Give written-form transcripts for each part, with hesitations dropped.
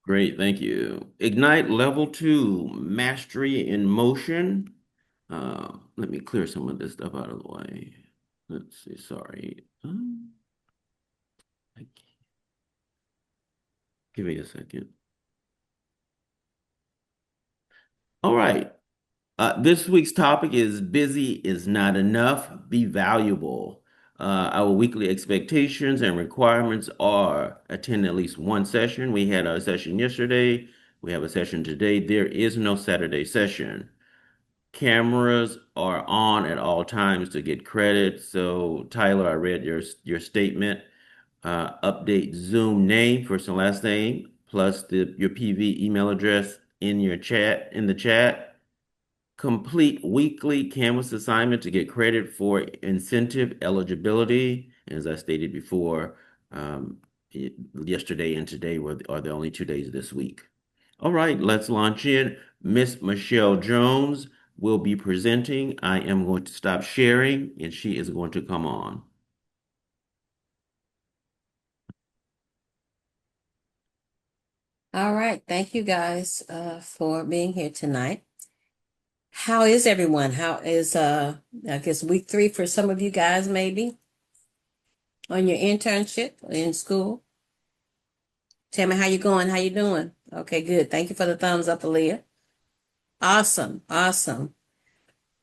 Great, thank you. Ignite level two, mastery in motion. Let me clear some of this stuff out of the way. Let's see, sorry. I can't- Give me a second. All right. This week's topic is busy is not enough, be valuable. Our weekly expectations and requirements are attend at least one session. We had our session yesterday. We have a session today. There is no Saturday session. Cameras are on at all times to get credit. So, Tyler, I read your statement. Update Zoom name, first and last name, plus your PV email address in the chat. Complete weekly Canvas assignment to get credit for incentive eligibility. As I stated before, um, yesterday and today are the only 2 days this week. All right, let's launch in. Miss Michelle Jones will be presenting. I am going to stop sharing and she is going to come on. All right. Thank you guys for being here tonight. How is everyone? How is I guess week 3 for some of you guys maybe on your internship in school? Tell me how you going? How you doing? Okay, good. Thank you for the thumbs up, Aaliyah. Awesome. Awesome.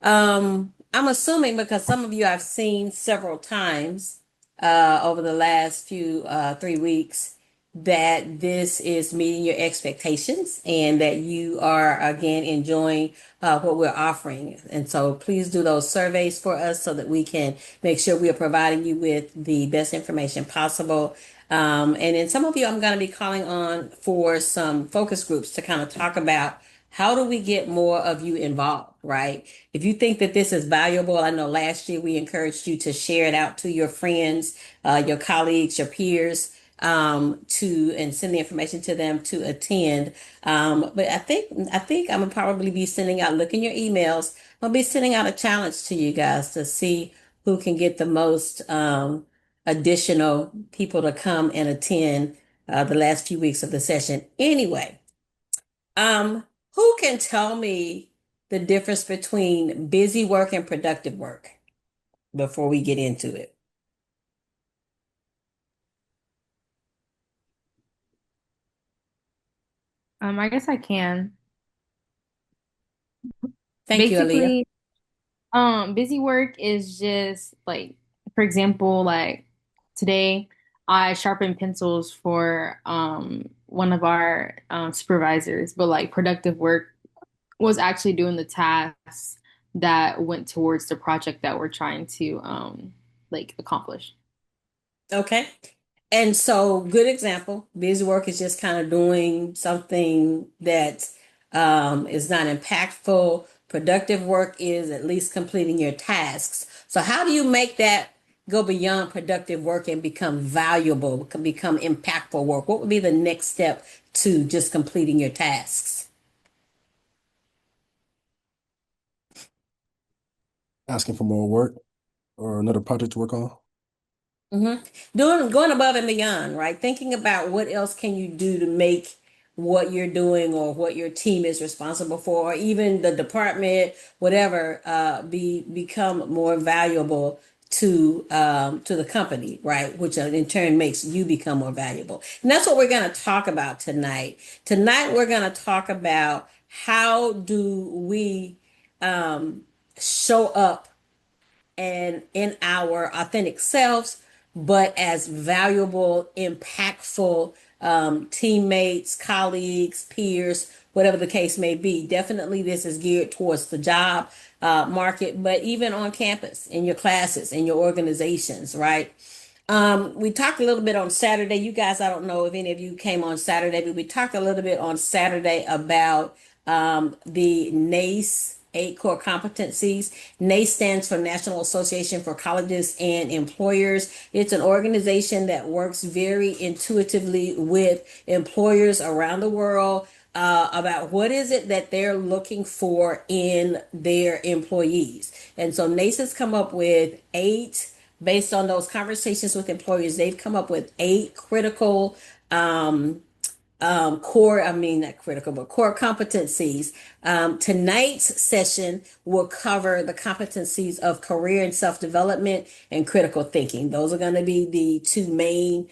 I'm assuming because some of you I've seen several times over the last few 3 weeks that this is meeting your expectations and that you are again enjoying what we're offering. And so please do those surveys for us so that we can make sure we are providing you with the best information possible. And then some of you I'm going to be calling on for some focus groups to kind of talk about how do we get more of you involved, right? If you think that this is valuable, I know last year we encouraged you to share it out to your friends, your colleagues, your peers, to and send the information to them to attend. But I think I'm gonna probably be sending out. Look in your emails. I'll be sending out a challenge to you guys to see who can get the most additional people to come and attend the last few weeks of the session. Anyway. Um, who can tell me the difference between busy work and productive work before we get into it? I guess I can. Thank you, Aaliyah. Basically, busy work is just like, for example, like today I sharpened pencils for one of our supervisors, but like productive work was actually doing the tasks that went towards the project that we're trying to like accomplish. Okay. And so, good example. Busy work is just kind of doing something that is not impactful. Productive work is at least completing your tasks. So, how do you make that go beyond productive work and become valuable, can become impactful work? What would be the next step to just completing your tasks? Asking for more work or another project to work on. Mm-hmm. Going above and beyond, right? Thinking about what else can you do to make what you're doing or what your team is responsible for, or even the department, whatever, become more valuable to the company, right? Which in turn makes you become more valuable. And that's what we're going to talk about tonight. Tonight we're going to talk about how do we um, show up and in our authentic selves, but as valuable, impactful teammates, colleagues, peers, whatever the case may be. Definitely, this is geared towards the job market, but even on campus, in your classes, in your organizations, right? We talked a little bit on Saturday. You guys, I don't know if any of you came on Saturday, but we talked a little bit on Saturday about the NACE. 8 core competencies. NACE stands for National Association for Colleges and Employers. It's an organization that works very intuitively with employers around the world about what is it that they're looking for in their employees. And so NACE has come up with based on those conversations with employers, they've come up with 8 critical not critical, but core competencies. Tonight's session will cover the competencies of career and self-development and critical thinking. Those are going to be the two main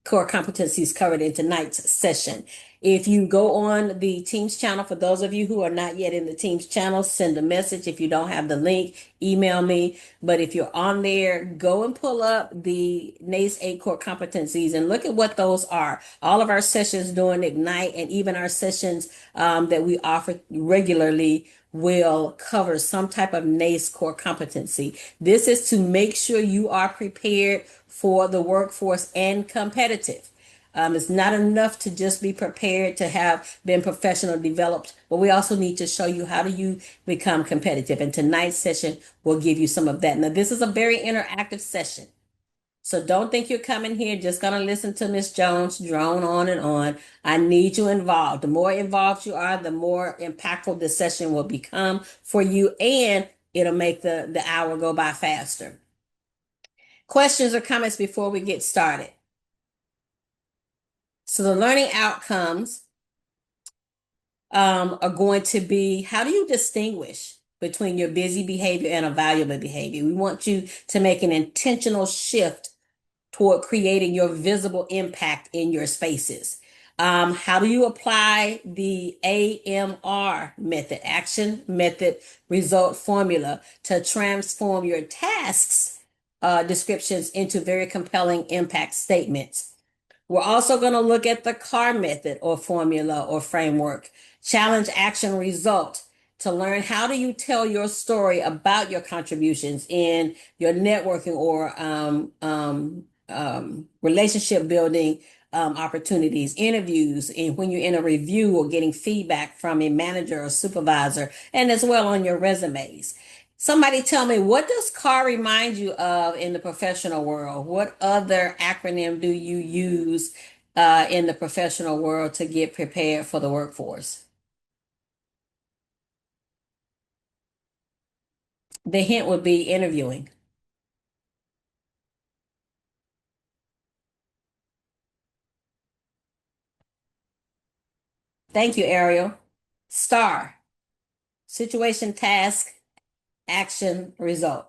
core competencies covered in tonight's session. If you go on the Teams channel, for those of you who are not yet in the Teams channel, send a message. If you don't have the link, email me. But if you're on there, go and pull up the NACE 8 core competencies and look at what those are. All of our sessions during Ignite and even our sessions that we offer regularly will cover some type of NACE core competency. This is to make sure you are prepared for the workforce and competitive. It's not enough to just be prepared to have been professional developed, but we also need to show you how do you become competitive. And tonight's session will give you some of that. Now, this is a very interactive session. So don't think you're coming here just going to listen to Miss Jones drone on and on. I need you involved. The more involved you are, the more impactful this session will become for you, and it'll make the hour go by faster. Questions or comments before we get started? So the learning outcomes are going to be, how do you distinguish between your busy behavior and a valuable behavior? We want you to make an intentional shift toward creating your visible impact in your spaces. How do you apply the AMR method, action, method, result, formula, to transform your tasks descriptions into very compelling impact statements? We're also going to look at the CAR method or formula or framework, challenge, action, result, to learn how do you tell your story about your contributions in your networking or relationship building opportunities, interviews, and when you're in a review or getting feedback from a manager or supervisor, and as well on your resumes. Somebody tell me, what does CAR remind you of in the professional world? What other acronym do you use in the professional world to get prepared for the workforce? The hint would be interviewing. Thank you, Ariel. STAR, situation, task, action, result.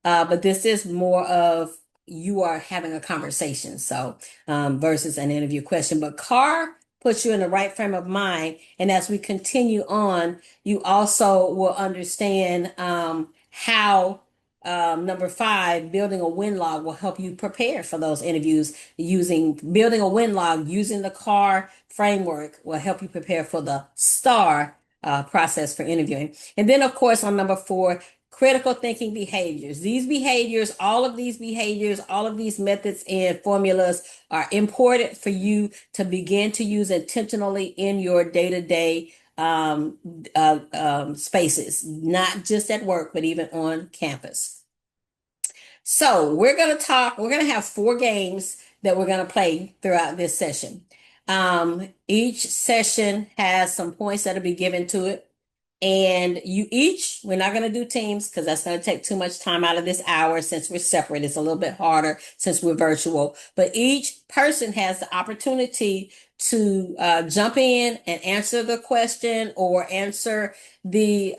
But this is more of you are having a conversation, so versus an interview question. But CAR puts you in the right frame of mind, and as we continue on, you also will understand how number 5, building a win log, will help you prepare for those interviews. Building a win log using the CAR framework will help you prepare for the STAR process for interviewing. And then, of course, on number 4, critical thinking behaviors. These behaviors, all of these methods and formulas are important for you to begin to use intentionally in your day-to-day spaces, not just at work, but even on campus. So we're going to have 4 games that we're going to play throughout this session. Each session has some points that'll be given to it. And we're not going to do teams because that's going to take too much time out of this hour since we're separate. It's a little bit harder since we're virtual. But each person has the opportunity to jump in and answer the question or answer the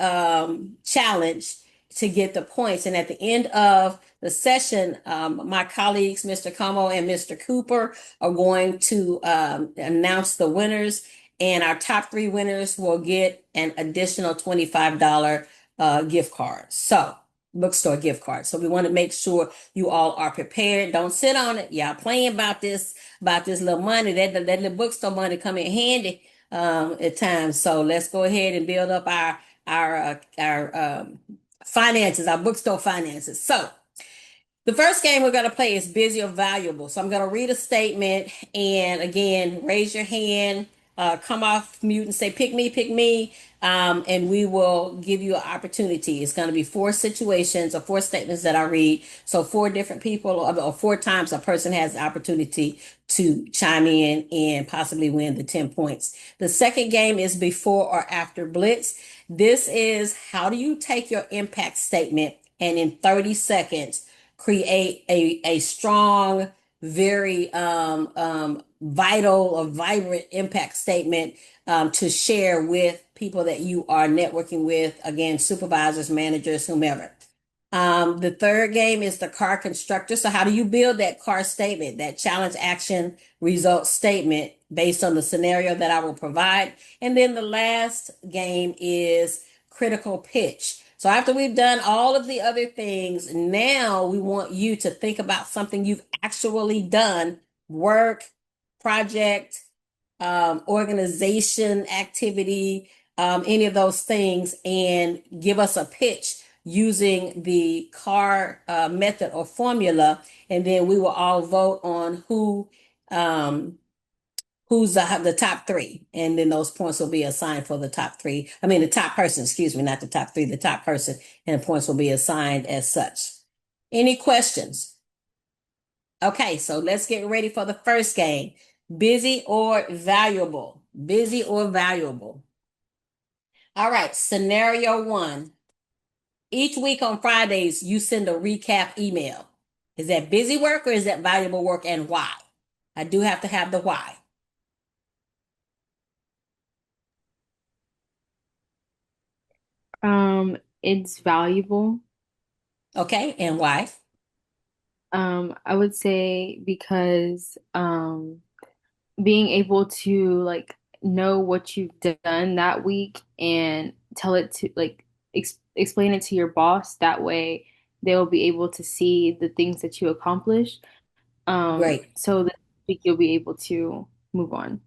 challenge to get the points. And at the end of the session, my colleagues, Mr. Como and Mr. Cooper, are going to announce the winners. And our top 3 winners will get an additional $25 gift card. So, bookstore gift card. So we want to make sure you all are prepared. Don't sit on it. Y'all playing about this little money. That little bookstore money come in handy at times. So let's go ahead and build up our finances, our bookstore finances. So the first game we're going to play is busy or valuable. So I'm going to read a statement, and again, raise your hand, come off mute and say, pick me, and we will give you an opportunity. It's going to be 4 situations or 4 statements that I read. So 4 different people or 4 times a person has the opportunity to chime in and possibly win the 10 points. The second game is before or after blitz. This is, how do you take your impact statement and in 30 seconds create a strong very vital or vibrant impact statement to share with people that you are networking with, again, supervisors, managers, whomever. The third game is the car constructor. So how do you build that car statement, that challenge action result statement based on the scenario that I will provide? And then the last game is critical pitch. So after we've done all of the other things, now we want you to think about something you've actually done, work, project, organization, activity, any of those things, and give us a pitch using the CAR method or formula, and then we will all vote on who's the top three, and then those points will be assigned for the top three. I mean, the top person, excuse me, not the top three, the top person, and the points will be assigned as such. Any questions? Okay, so let's get ready for the first game. Busy or valuable? Busy or valuable? All right, scenario one. Each week on Fridays, you send a recap email. Is that busy work or is that valuable work, and why? I do have to have the why. It's valuable. Okay, and why? I would say because being able to like know what you've done that week and tell it to like explain it to your boss, that way they'll be able to see the things that you accomplished. Great. So that week you'll be able to move on.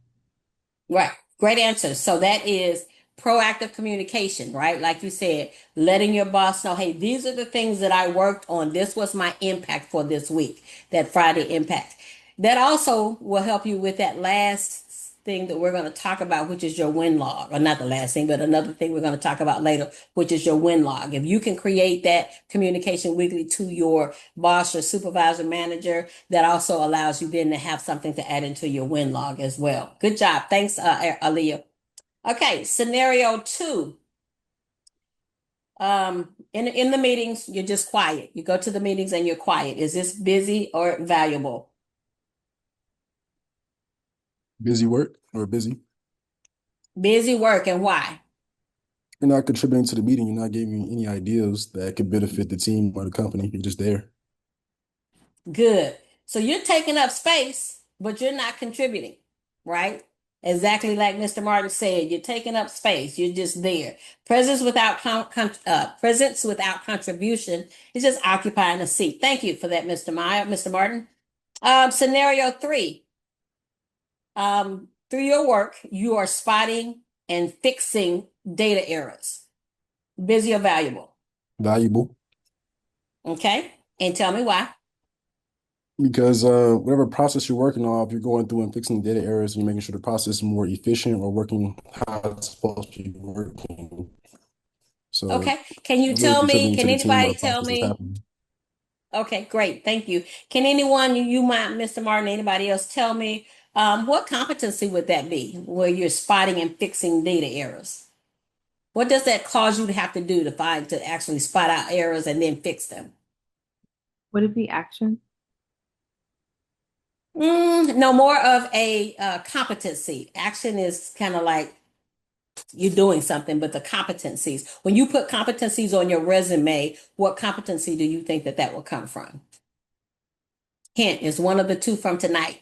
Right. Great answer. So that is proactive communication, right? Like you said, letting your boss know, hey, these are the things that I worked on. This was my impact for this week, that Friday impact. That also will help you with that last thing that we're going to talk about, which is your win log, or not the last thing, but another thing we're going to talk about later, which is your win log. If you can create that communication weekly to your boss or supervisor manager, that also allows you then to have something to add into your win log as well. Good job. Thanks, Aaliyah. Okay, scenario two. In the meetings, you're just quiet. You go to the meetings and you're quiet. Is this busy or valuable? Busy work or busy? Busy work, and why? You're not contributing to the meeting. You're not giving any ideas that could benefit the team or the company. You're just there. Good. So you're taking up space, but you're not contributing, right? Exactly like Mr. Martin said, you're taking up space. You're just there. Presence without contribution is just occupying a seat. Thank you for that, Mr. Martin. Scenario three. Through your work, you are spotting and fixing data errors. Busy or valuable? Valuable. Okay. And tell me why. Because whatever process you're working on, if you're going through and fixing data errors and you're making sure the process is more efficient or working how it's supposed to be working. So Okay. Can you you're really tell me, contributing to can the team or anybody the tell process that's me? happening. Okay, great. Thank you. Can anyone, you might, Mr. Martin, anybody else tell me what competency would that be where you're spotting and fixing data errors? What does that cause you to have to do to actually spot out errors and then fix them? Would it be action? No, more of a competency. Action is kind of like you're doing something, but the competencies, when you put competencies on your resume, what competency do you think that that will come from? Hint is one of the two from tonight.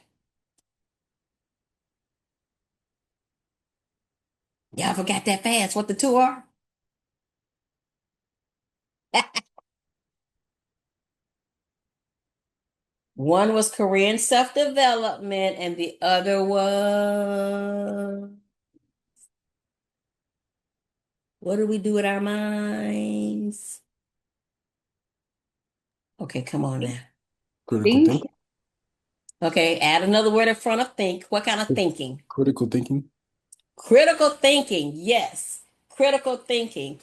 Y'all forgot that fast what the two are? One was career and self-development, and the other was, what do we do with our minds? Okay, come on now. Critical Think. thinking. Okay, add another word in front of think. What kind of thinking? Critical thinking. Critical thinking, yes. Critical thinking.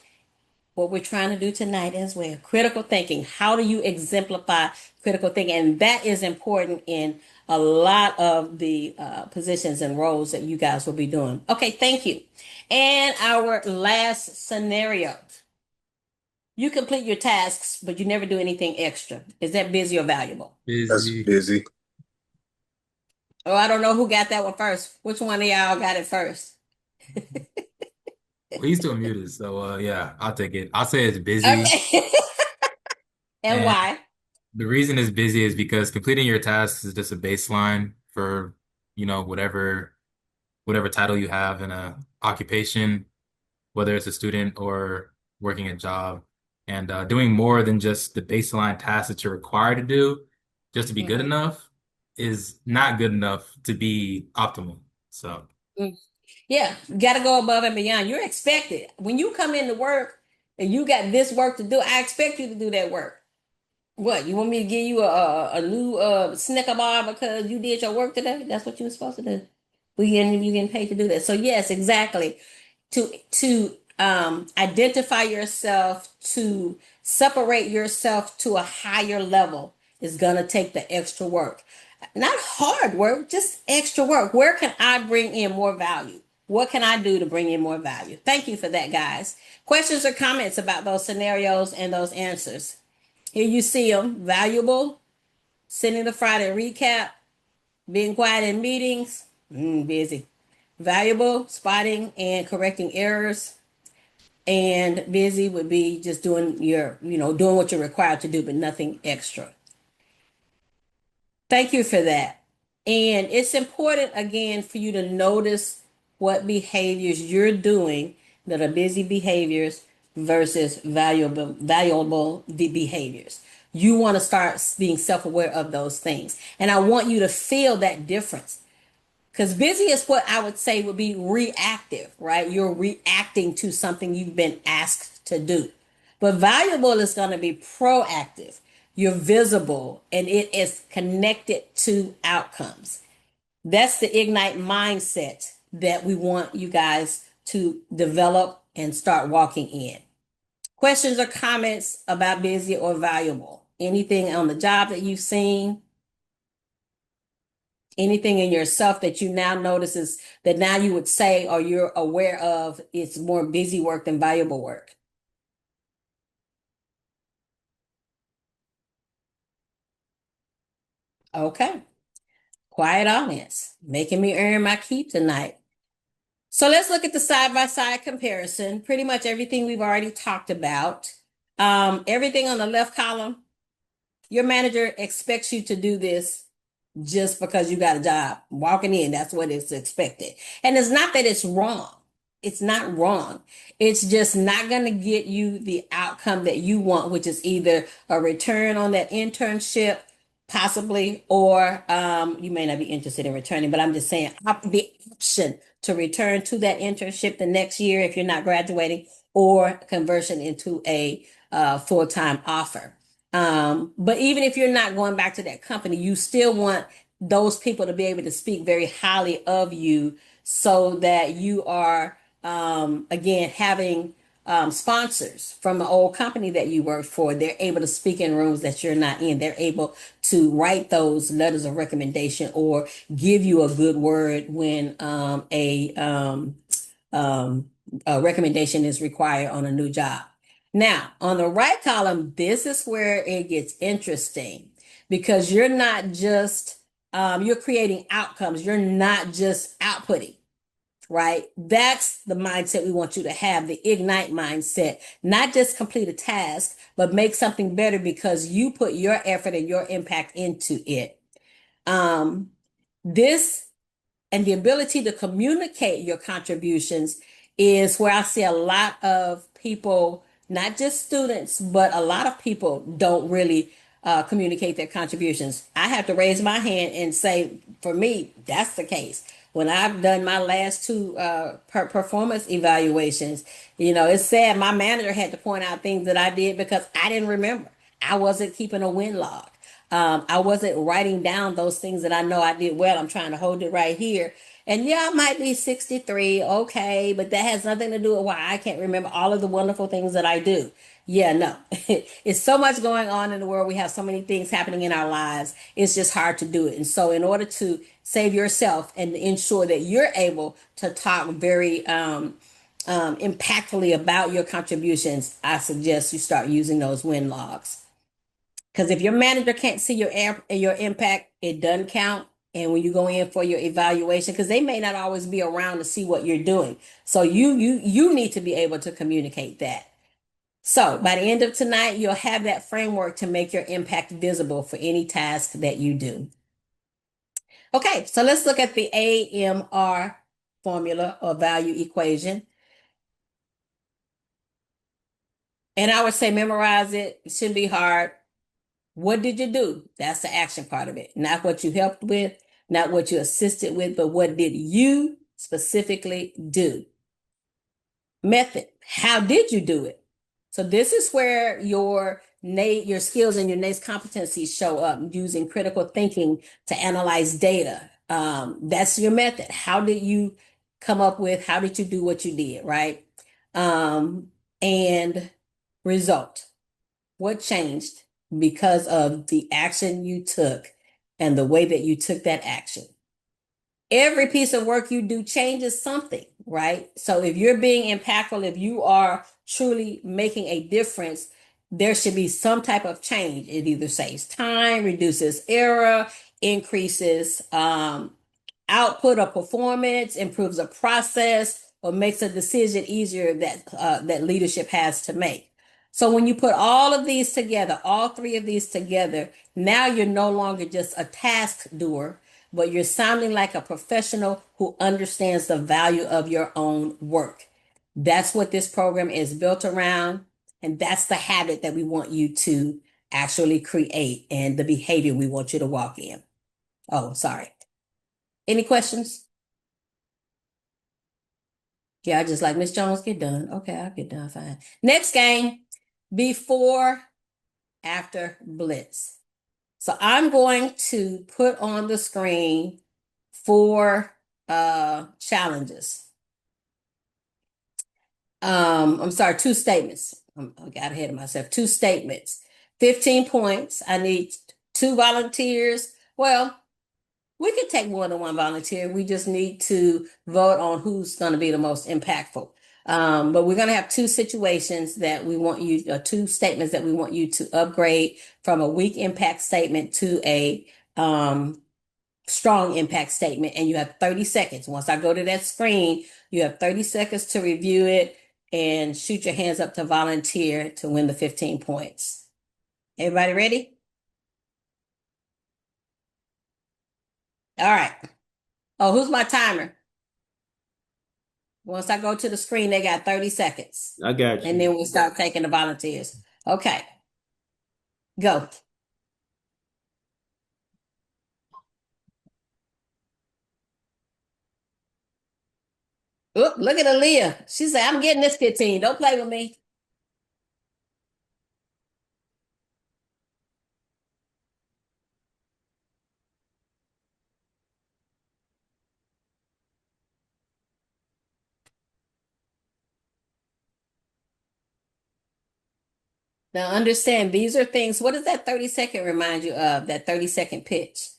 What we're trying to do tonight as well. Critical thinking. How do you exemplify critical thinking? And that is important in a lot of the positions and roles that you guys will be doing. Okay, thank you. And our last scenario. You complete your tasks, but you never do anything extra. Is that busy or valuable? That's Busy. busy. Oh, I don't know who got that one first. Which one of y'all got it first? Well, he's still muted, so yeah, I'll take it. I'll say it's busy, Okay. And and why? the reason it's busy is because completing your tasks is just a baseline for, whatever title you have in a occupation, whether it's a student or working a job, and doing more than just the baseline tasks that you're required to do just to be good Mhm. enough is not good enough to be optimal. So, Yeah, you got to go above and beyond. You're expected. When you come into work and you got this work to do, I expect you to do that work. What, you want me to give you a new Snicker bar because you did your work today? That's what you were supposed to do. You getting paid to do that. So yes, exactly. To identify yourself, to separate yourself to a higher level is gonna take the extra work. Not hard work, just extra work. Where can I bring in more value? What can I do to bring in more value? Thank you for that, guys. Questions or comments about those scenarios and those answers? Here you see them: valuable, sending the Friday recap, being quiet in meetings, busy. Valuable, spotting and correcting errors, and busy would be just doing doing what you're required to do, but nothing extra. Thank you for that. And it's important again for you to notice what behaviors you're doing that are busy behaviors versus valuable behaviors. You want to start being self-aware of those things. And I want you to feel that difference. Because busy is what I would say would be reactive, right? You're reacting to something you've been asked to do. But valuable is going to be proactive. You're visible and it is connected to outcomes. That's the Ignite mindset that we want you guys to develop and start walking in. Questions or comments about busy or valuable? Anything on the job that you've seen? Anything in yourself that you now notices that now you would say or you're aware of it's more busy work than valuable work? Okay. Quiet audience, making me earn my keep tonight. So let's look at the side by side comparison. Pretty much everything we've already talked about. Everything on the left column, your manager expects you to do this just because you got a job. Walking in, that's what is expected. And it's not that it's wrong. It's not wrong. It's just not going to get you the outcome that you want, which is either a return on that internship, possibly, or you may not be interested in returning, but I'm just saying the option to return to that internship the next year if you're not graduating, or conversion into a full-time offer. But even if you're not going back to that company, you still want those people to be able to speak very highly of you so that you are, again, having sponsors from the old company that you worked for. They're able to speak in rooms that you're not in. They're able to write those letters of recommendation or give you a good word when a recommendation is required on a new job. Now, on the right column, this is where it gets interesting because you're not just you're creating outcomes. You're not just outputting, right? That's the mindset we want you to have, the Ignite mindset. Not just complete a task, but make something better because you put your effort and your impact into it. This and the ability to communicate your contributions is where I see a lot of people, not just students, but a lot of people don't really communicate their contributions. I have to raise my hand and say, for me, that's the case. When I've done my last two performance evaluations, it's sad. My manager had to point out things that I did because I didn't remember. I wasn't keeping a win log. I wasn't writing down those things that I know I did well. I'm trying to hold it right here. And yeah, I might be 63, okay, but that has nothing to do with why I can't remember all of the wonderful things that I do. Yeah, no. It's so much going on in the world. We have so many things happening in our lives. It's just hard to do it. And so, in order to save yourself and ensure that you're able to talk very impactfully about your contributions, I suggest you start using those win logs. Because if your manager can't see your impact, it doesn't count. And when you go in for your evaluation, because they may not always be around to see what you're doing. So you need to be able to communicate that. So by the end of tonight, you'll have that framework to make your impact visible for any task that you do. Okay, so let's look at the AMR formula or value equation. And I would say memorize it. It shouldn't be hard. What did you do? That's the action part of it. Not what you helped with, not what you assisted with, but what did you specifically do? Method. How did you do it? So this is where your skills and your NACE competencies show up using critical thinking to analyze data. That's your method. How did you come up with, how did you do what you did, right? And result. What changed because of the action you took and the way that you took that action? Every piece of work you do changes something, right? So if you're being impactful, if you are truly making a difference, there should be some type of change. It either saves time, reduces error, increases output or performance, improves a process, or makes a decision easier that leadership has to make. So when you put all of these together, all three of these together, now you're no longer just a task doer, but you're sounding like a professional who understands the value of your own work. That's what this program is built around, and that's the habit that we want you to actually create and the behavior we want you to walk in. Oh, sorry. Any questions? Yeah, I just like Miss Jones, get done. Okay, I'll get done fine. Next game, before, after blitz. So I'm going to put on the screen 4 challenges. I'm sorry, 2 statements. I got ahead of myself. 2 statements. 15 points. I need 2 volunteers. Well, we could take more than 1 volunteer. We just need to vote on who's going to be the most impactful. But we're going to have 2 situations that we want you, 2 statements that we want you to upgrade from a weak impact statement to a strong impact statement. And you have 30 seconds. Once I go to that screen, you have 30 seconds to review it and shoot your hands up to volunteer to win the 15 points. Everybody ready? All right. Oh, who's my timer? Once I go to the screen, they got 30 seconds. I got And you. then we'll start taking the volunteers. Okay, go. Oop, look at Aaliyah. She said, I'm getting this 15. Don't play with me. Now understand, these are things, what does that 30-second remind you of, that 30-second pitch?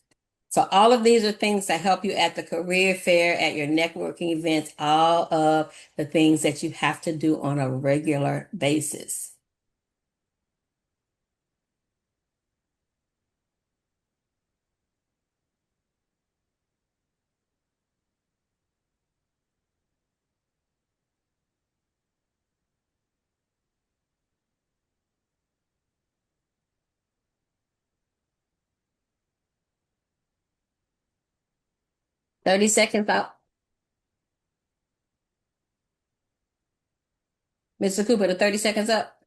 So all of these are things that help you at the career fair, at your networking events, all of the things that you have to do on a regular basis. Thirty seconds out. Mr. Cooper, the 30 seconds up.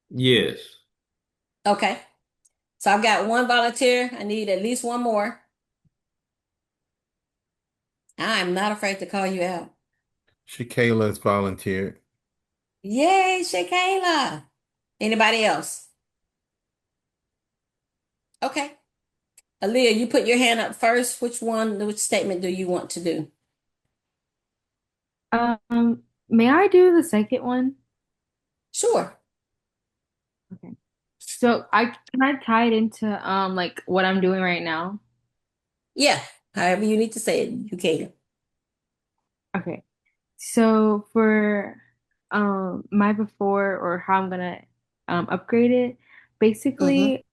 Yes. Okay. So I've got 1 volunteer. I need at least 1 more. I'm not afraid to call you out. Shakayla's volunteered. Yay, Shakayla. Anybody else? Okay. Aaliyah, you put your hand up first. Which statement do you want to do? May I do the second one? Sure. Okay. So can I tie it into like what I'm doing right now? Yeah. However you need to say it, you can. Okay. So for my before or how I'm gonna upgrade it, Mm-hmm. basically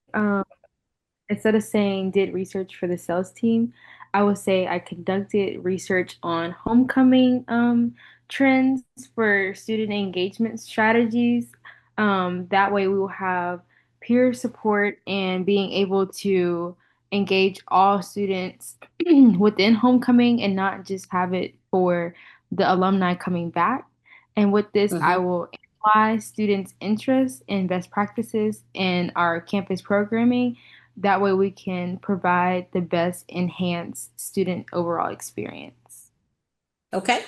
instead of saying did research for the sales team, I would say I conducted research on homecoming trends for student engagement strategies. That way we will have peer support and being able to engage all students within homecoming and not just have it for the alumni coming back. And with this, I Hmm. will analyze students' interest in best practices in our campus programming. That way, we can provide the best enhanced student overall experience. Okay,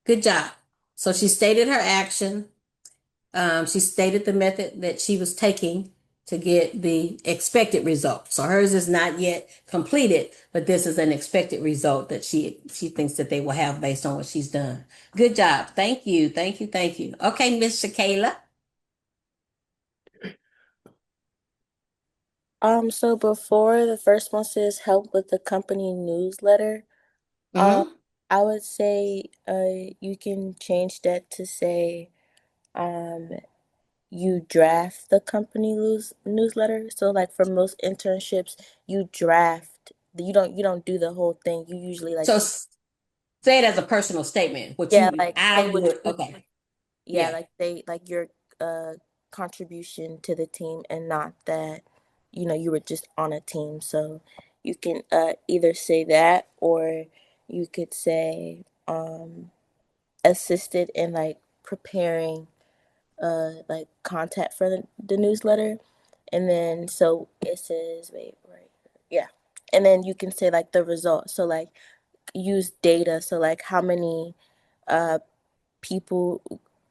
good job. So she stated her action. She stated the method that she was taking to get the expected result. So hers is not yet completed, but this is an expected result that she thinks that they will have based on what she's done. Good job. Thank you. Thank you. Thank you. Okay, Miss Shakayla. So before the first one says help with the company newsletter, um, Hmm. I would say you can change that to say um you draft the company newsletter. So like for most internships, you draft. You don't do the whole thing. You usually like So say it as a personal statement. What yeah, you like I say what would you okay. yeah, Yeah. like they like your uh contribution to the team and not that you were just on a team. So you can either say that or you could say assisted in like preparing like content for the newsletter. And then so it says wait, right. Yeah. And then you can say like the result. So like use data. So like how many uh people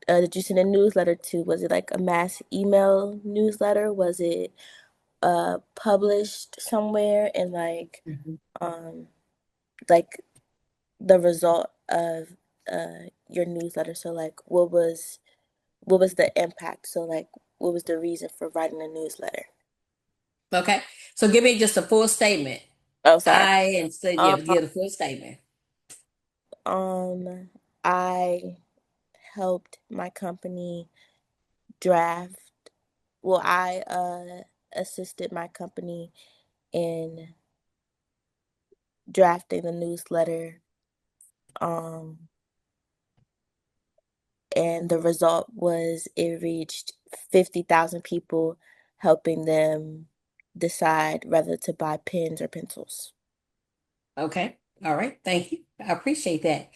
did you send a newsletter to? Was it like a mass email newsletter? Was it published somewhere? And Mhm. um like the result of your newsletter. So like what was the impact? So like what was the reason for writing a newsletter? Okay. So give me just a full statement. Oh, sorry. I and say yeah, Um give the full statement. um I helped my company draft. Well, I assisted my company in drafting the newsletter, um, and the result was it reached 50,000 people, helping them decide whether to buy pens or pencils. Okay. All right. Thank you. I appreciate that.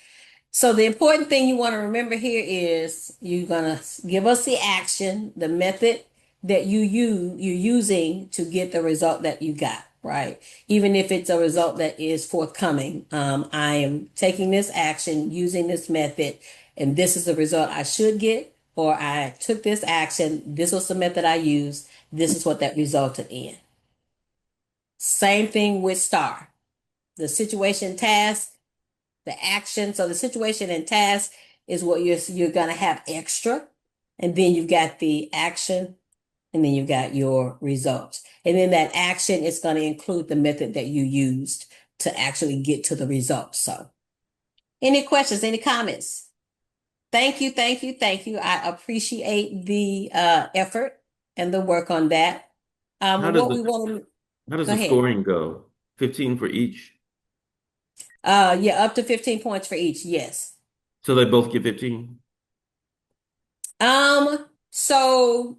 So the important thing you want to remember here is you're gonna give us the action, the method that you're using to get the result that you got, right? Even if it's a result that is forthcoming. I am taking this action using this method, and this is the result I should get, or I took this action, this was the method I used, this is what that resulted in. Same thing with STAR. The situation task, the action. So the situation and task is what you're gonna have extra, and then you've got the action, and then you've got your results. And then that action is going to include the method that you used to actually get to the results. So, any questions? Any comments? Thank you, thank you, thank you. I appreciate the effort and the work on that. How does What the we want to how does go the ahead. scoring go? 15 for each. Yeah, up to 15 points for each. Yes. So they both get 15? So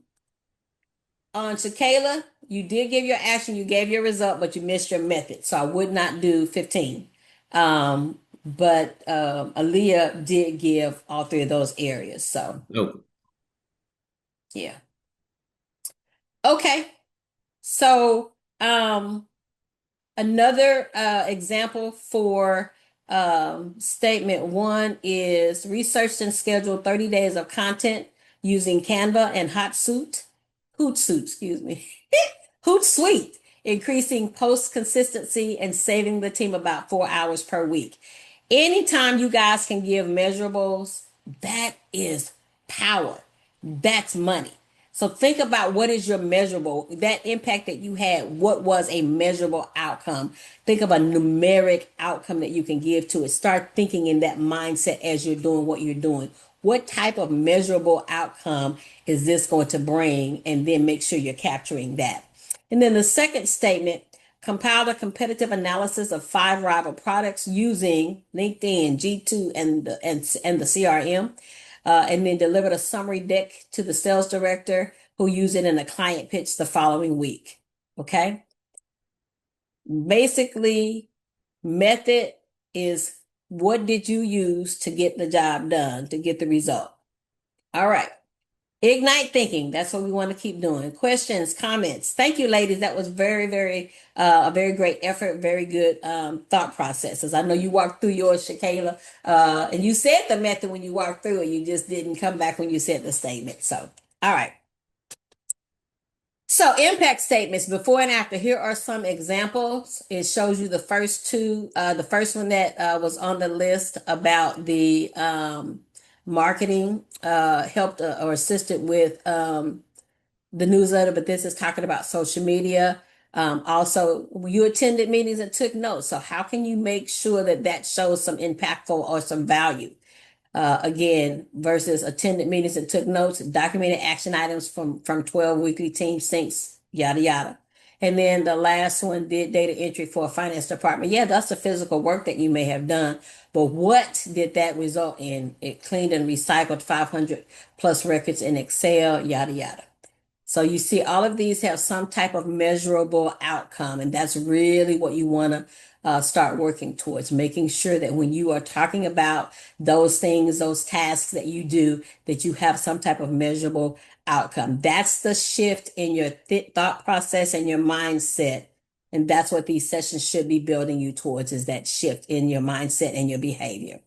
on Shakayla, you did give your action, you gave your result, but you missed your method. So I would not do 15. But Aaliyah did give all three of those areas. So No. yeah. Okay. So another example for statement one is researched and scheduled 30 days of content using Canva and Hootsuite, excuse me. Hootsuite, increasing post consistency and saving the team about 4 hours per week. Anytime you guys can give measurables, that is power. That's money. So think about what is your measurable, that impact that you had, what was a measurable outcome? Think of a numeric outcome that you can give to it. Start thinking in that mindset as you're doing what you're doing. What type of measurable outcome is this going to bring? And then make sure you're capturing that. And then the second statement compiled a competitive analysis of 5 rival products using LinkedIn, G2, and the CRM, and then delivered a summary deck to the sales director who used it in a client pitch the following week. Okay. Basically, method is what did you use to get the job done, to get the result? All right. Ignite thinking. That's what we want to keep doing. Questions, comments. Thank you, ladies. That was a very great effort, very good thought processes. I know you walked through yours, Shakayla, and you said the method when you walked through it. You just didn't come back when you said the statement. So, all right. So impact statements before and after. Here are some examples. It shows you the first two. The first one that was on the list about the marketing helped or assisted with the newsletter, but this is talking about social media. Also, you attended meetings and took notes. So how can you make sure that that shows some impactful or some value? Again, versus attended meetings and took notes, documented action items from 12 weekly team syncs, yada, yada. And then the last one did data entry for a finance department. Yeah, that's the physical work that you may have done, but what did that result in? It cleaned and recycled 500 plus records in Excel, yada, yada. So you see all of these have some type of measurable outcome, and that's really what you want to start working towards, making sure that when you are talking about those things, those tasks that you do, that you have some type of measurable outcome. That's the shift in your thought process and your mindset. And that's what these sessions should be building you towards, is that shift in your mindset and your behavior.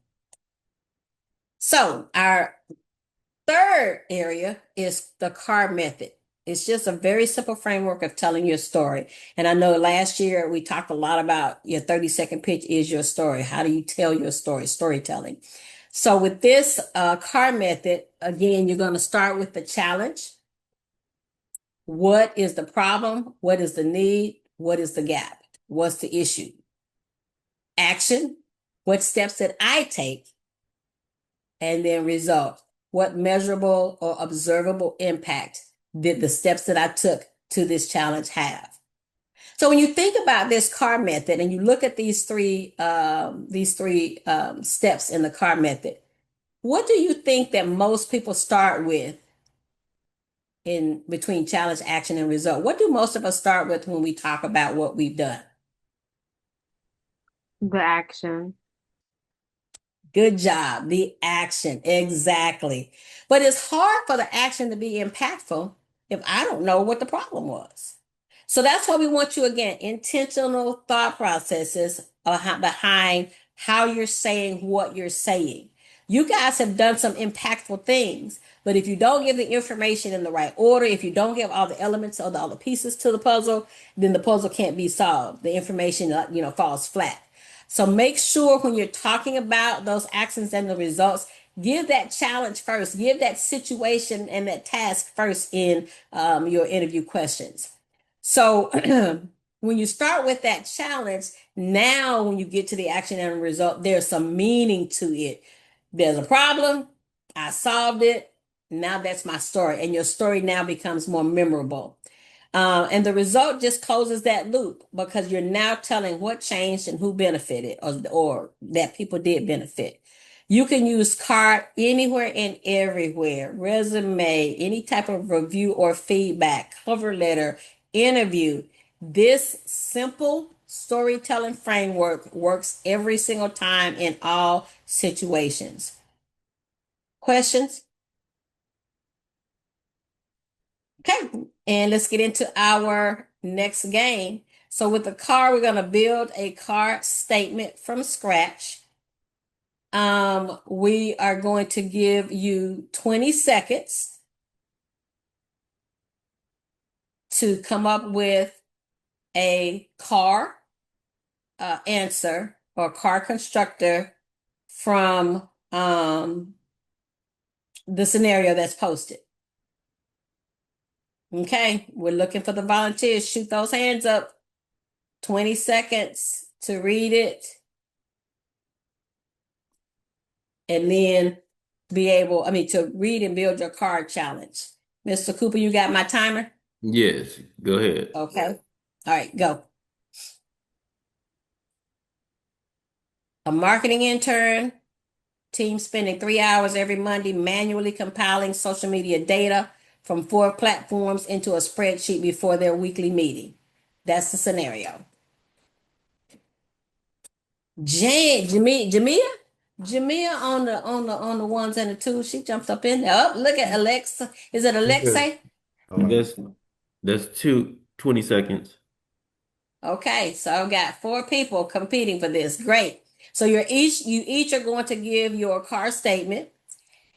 So our third area is the CAR method. It's just a very simple framework of telling your story. And I know last year we talked a lot about your 30-second pitch is your story. How do you tell your story? Storytelling. So with this CAR method, again, you're going to start with the challenge. What is the problem? What is the need? What is the gap? What's the issue? Action. What steps did I take? And then result. What measurable or observable impact did the steps that I took to this challenge have? So when you think about this CAR method and you look at these three steps in the CAR method, what do you think that most people start with in between challenge, action, and result? What do most of us start with when we talk about what we've done? The action. Good job. The action. Exactly. But it's hard for the action to be impactful if I don't know what the problem was. So that's why we want you, again, intentional thought processes behind how you're saying what you're saying. You guys have done some impactful things, but if you don't give the information in the right order, if you don't give all the elements or all the pieces to the puzzle, then the puzzle can't be solved. The information, falls flat. So make sure when you're talking about those actions and the results, give that challenge first, give that situation and that task first in your interview questions. So when you start with that challenge, now when you get to the action and result, there's some meaning to it. There's a problem, I solved it, now that's my story, and your story now becomes more memorable. And the result just closes that loop because you're now telling what changed and who benefited or that people did benefit. You can use CAR anywhere and everywhere, resume, any type of review or feedback, cover letter, interview. This simple storytelling framework works every single time in all situations. Questions? Okay, and let's get into our next game. So with the CAR, we're going to build a CAR statement from scratch. We are going to give you 20 seconds to come up with a CAR answer or CAR constructor from the scenario that's posted. Okay, we're looking for the volunteers. Shoot those hands up. 20 seconds to read it. And then to read and build your card challenge. Mr. Cooper, you got my timer? Yes, go ahead. Okay. All right, go. A marketing intern, team spending 3 hours every Monday manually compiling social media data from 4 platforms into a spreadsheet before their weekly meeting. That's the scenario. Jamia on the ones and the twos. She jumped up in there. Oh, look at Alexa. Is it Good. Alexa? I like That's that's 20 seconds. Okay, so I've got 4 people competing for this. Great. So you each are going to give your car statement,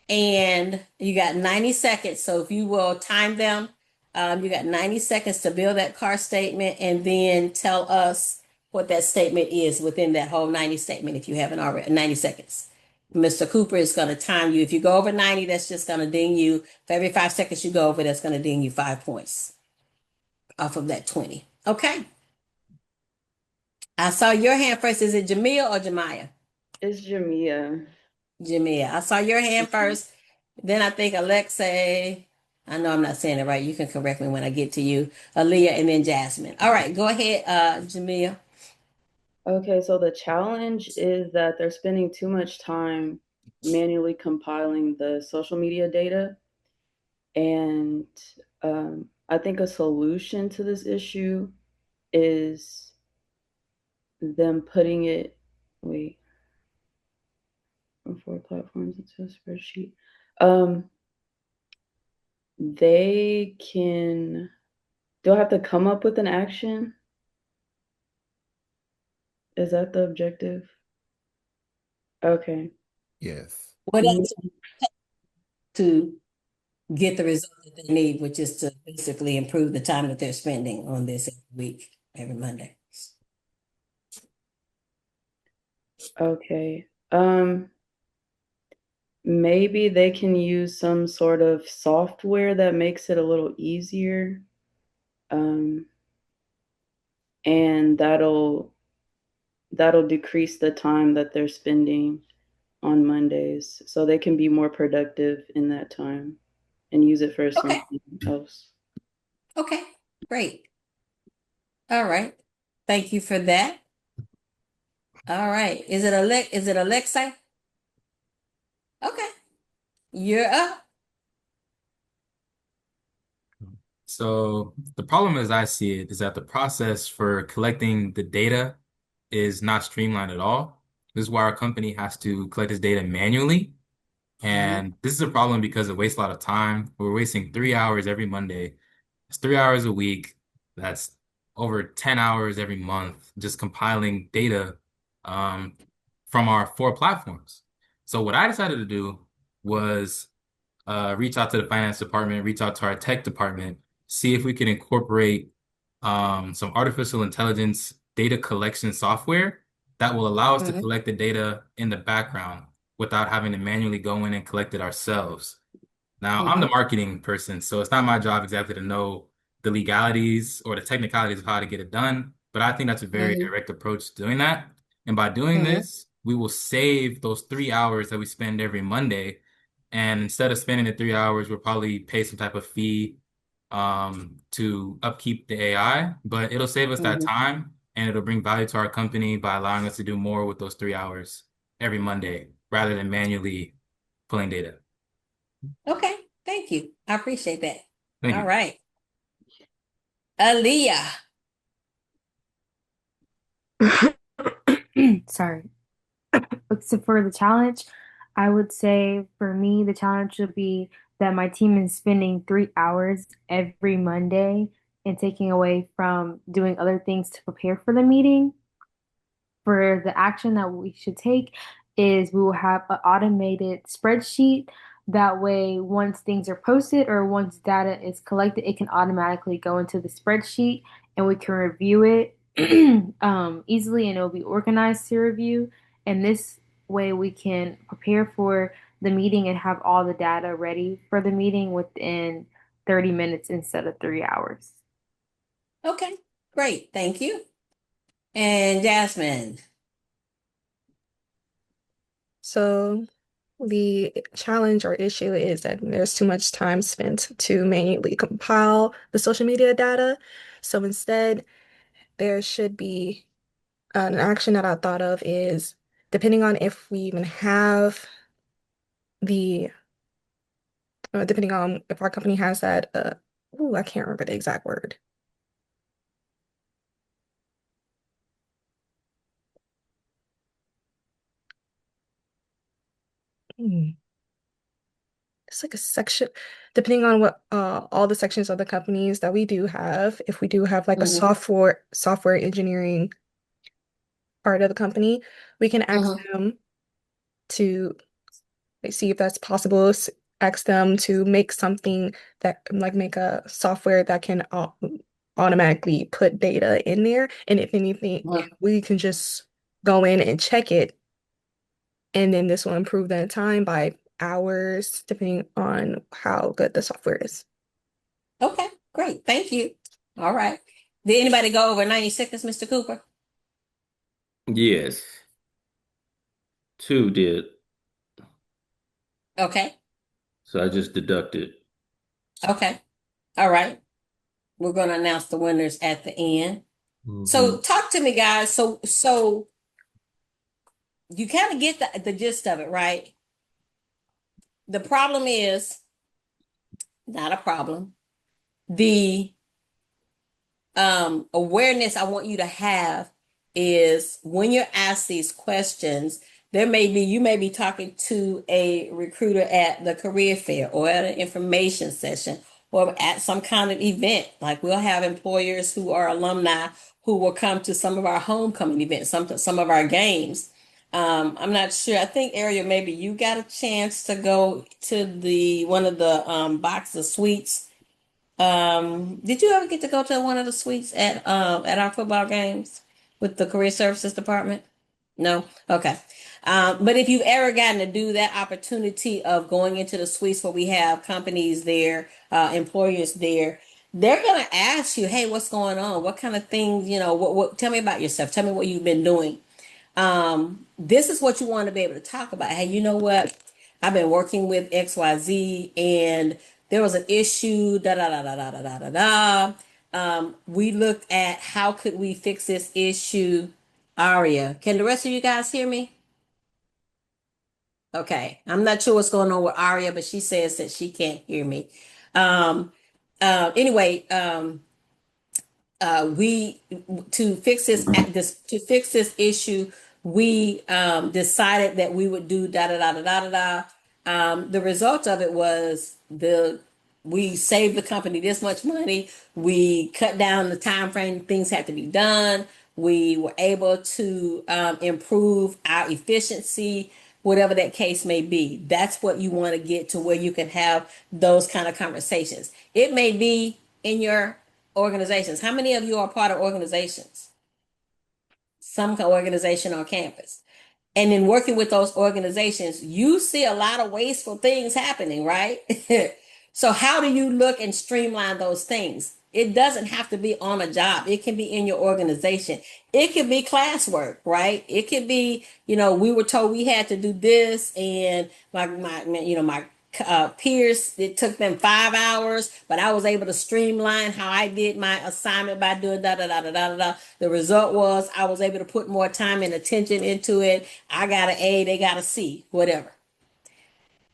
and you got 90 seconds. So if you will time them, you got 90 seconds to build that car statement and then tell us what that statement is within that whole 90 statement if you haven't already. 90 seconds. Mr. Cooper is going to time you. If you go over 90, that's just going to ding you. For every 5 seconds you go over, that's going to ding you 5 points off of that 20. Okay. I saw your hand first. Is it Jamia or Jemiah? It's Jamia. Jamia. I saw your hand first. Then I think Alexei. I know I'm not saying it right. You can correct me when I get to you. Aaliyah and then Jasmine. All right, go ahead, Jamia. Okay, so the challenge is that they're spending too much time manually compiling the social media data. And I think a solution to this issue is them putting it, wait, from 4 platforms into a spreadsheet. They'll have to come up with an action. Is that the objective? Okay. yes. What else to get the result that they need, which is to basically improve the time that they're spending on this every week, every Monday. Okay. Maybe they can use some sort of software that makes it a little easier. And that'll decrease the time that they're spending on Mondays so they can be more productive in that time and use it for something else. Okay, great. All right. Thank you for that. All right. Is it Alexa? Okay. You're up. So the problem as I see it is that the process for collecting the data is not streamlined at all. This is why our company has to collect this data manually. And this is a problem because it wastes a lot of time. We're wasting 3 hours every Monday. It's 3 hours a week. That's over 10 hours every month just compiling data from our 4 platforms. So what I decided to do was reach out to the finance department, reach out to our tech department, see if we can incorporate some artificial intelligence data collection software that will allow us to collect the data in the background without having to manually go in and collect it ourselves. Now, I'm the marketing person, so it's not my job exactly to know the legalities or the technicalities of how to get it done, but I think that's a very direct approach to doing that. And by doing this, we will save those 3 hours that we spend every Monday. And instead of spending the 3 hours, we'll probably pay some type of fee to upkeep the AI, but it'll save us that time and it'll bring value to our company by allowing us to do more with those 3 hours every Monday rather than manually pulling data. Okay, thank you. I appreciate that. Thank All you. right. Aaliyah. Sorry. So for the challenge, I would say for me, the challenge would be that my team is spending 3 hours every Monday and taking away from doing other things to prepare for the meeting. For the action that we should take is we will have an automated spreadsheet. That way, once things are posted or once data is collected, it can automatically go into the spreadsheet and we can review it easily and it'll be organized to review. And this way, we can prepare for the meeting and have all the data ready for the meeting within 30 minutes instead of 3 hours. Okay, great. Thank you. And Jasmine. So the challenge or issue is that there's too much time spent to manually compile the social media data. So instead, there should be an action that I thought of is depending on if we even have the, depending on if our company has that, I can't remember the exact word. Hmm. It's like a section, depending on what all the sections of the companies that we do have. If we do have like a Mm-hmm. software engineering part of the company, we can ask Mm-hmm. them to like, see if that's possible. Ask them to make something that like make a software that can automatically put data in there. And if anything, we can just go in and check it, and then this will improve the time by hours, depending on how good the software is. Okay, great. Thank you. All right. Did anybody go over 90 seconds, Mr. Cooper? Yes, two did. Okay. So I just deducted. Okay. All right. We're going to announce the winners at the end. Hmm. So talk to me, guys. So you kind of get the gist of it, right? The problem is not a problem. The awareness I want you to have is when you're asked these questions, you may be talking to a recruiter at the career fair or at an information session or at some kind of event. Like we'll have employers who are alumni who will come to some of our homecoming events, some of our games. I'm not sure. I think Ariel, maybe you got a chance to go to the one of the boxes of sweets. Did you ever get to go to one of the suites at our football games with the career services department? No? Okay. But if you've ever gotten to do that opportunity of going into the suites where we have companies there, employers there, they're gonna ask you, hey, what's going on? What kind of things, what tell me about yourself, tell me what you've been doing. This is what you want to be able to talk about. Hey, you know what? I've been working with XYZ and there was an issue, da da da da da da da da. We looked at how could we fix this issue. Aria, can the rest of you guys hear me? Okay, I'm not sure what's going on with Aria, but she says that she can't hear me. Um, anyway, we to fix this issue, we decided that we would do da da da da da da da. The result of it was we saved the company this much money. We cut down the time frame things had to be done. We were able to improve our efficiency, whatever that case may be. That's what you want to get to where you can have those kind of conversations. It may be in your organizations. How many of you are part of organizations? Some organization on campus. And in working with those organizations, you see a lot of wasteful things happening, right? So how do you look and streamline those things? It doesn't have to be on a job. It can be in your organization. It could be classwork, right? It could be, we were told we had to do this, and my peers, it took them 5 hours, but I was able to streamline how I did my assignment by doing da da da da da da. The result was I was able to put more time and attention into it. I got an A, they got a C, whatever.